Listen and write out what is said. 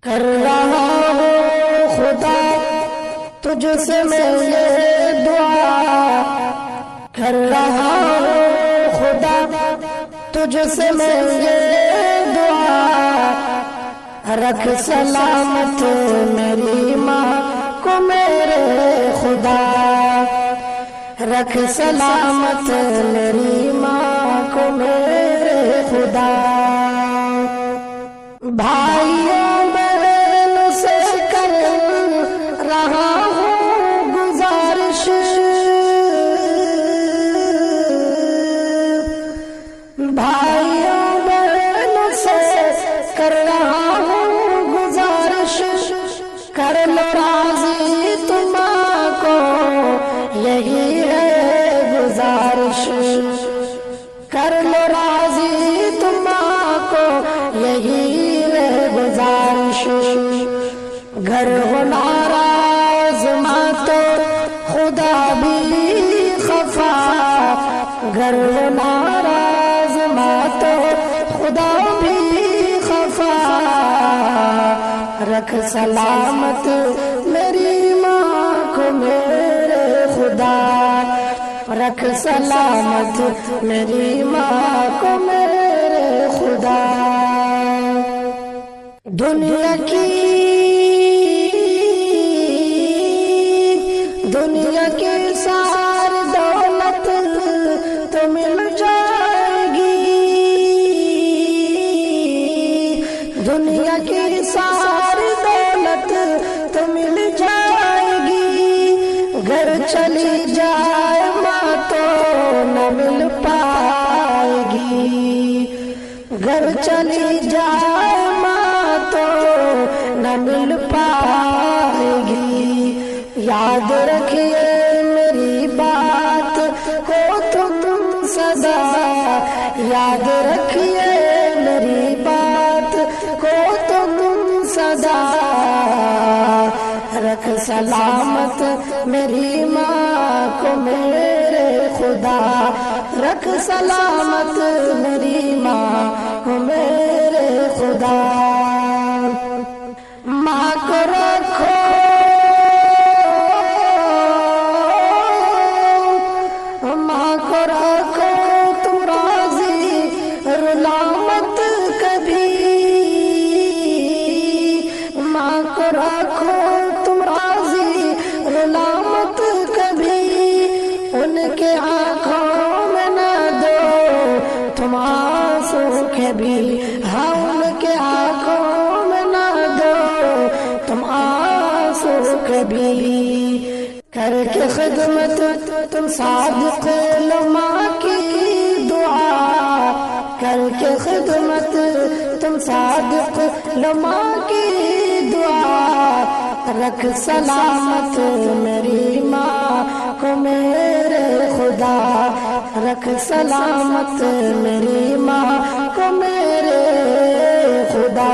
کر رہا ہوں خدا تجھ سے میں یہ دعا، کر رہا ہوں خدا تجھ سے میں یہ دعا، رکھ سلامت میری ماں کو میرے خدا، رکھ سلامت میری ماں کو میرے خدا۔ بھائیوں بہنوں سے کر رہا ہوں گزارش، بھائیوں بہنوں سے کر رہا ہوں گزارش، کر لو راضی تم کو یہی ہے گزارش، کر لو راضی تم کو یہی ہے گزارش۔ گھر ہو ناراض ماں تو خدا بھی خفا، گھر ہو ناراض ماں تو خدا بھی خفا، رکھ سلامت میری ماں کو میرے خدا، رکھ سلامت میری ماں کو میرے خدا۔ دنیا کی ساری دولت تو مل جائے گی، دنیا کی ساری دولت تو مل جائے گی، گھر چلی جائے ماں تو نہ مل پائے گی، گھر چلی جائے ماں تو نہ مل پائے گی۔ یاد رکھیے میری بات کو تم سدا، یاد رکھیے میری بات کو تم سدا، رکھ سلامت میری ماں کو میرے خدا، رکھ سلامت میری ماں کو میرے خدا۔ ماں کو رکھو تم راضی، رلا مت کبھی، ماں کو رکھو تم راضی، رلا مت کبھی، ان کے آنکھوں میں نہ دو تم آنسو کبھی، ہاں ان کے آنکھوں میں نہ دو تم آنسو کبھی۔ کر کے خدمت تم صادق لو ماں کی دعا، کر کے خدمت تم صادق لو ماں کی دعا، رکھ سلامت میری ماں کو میرے خدا، رکھ سلامت میری ماں کو میرے خدا۔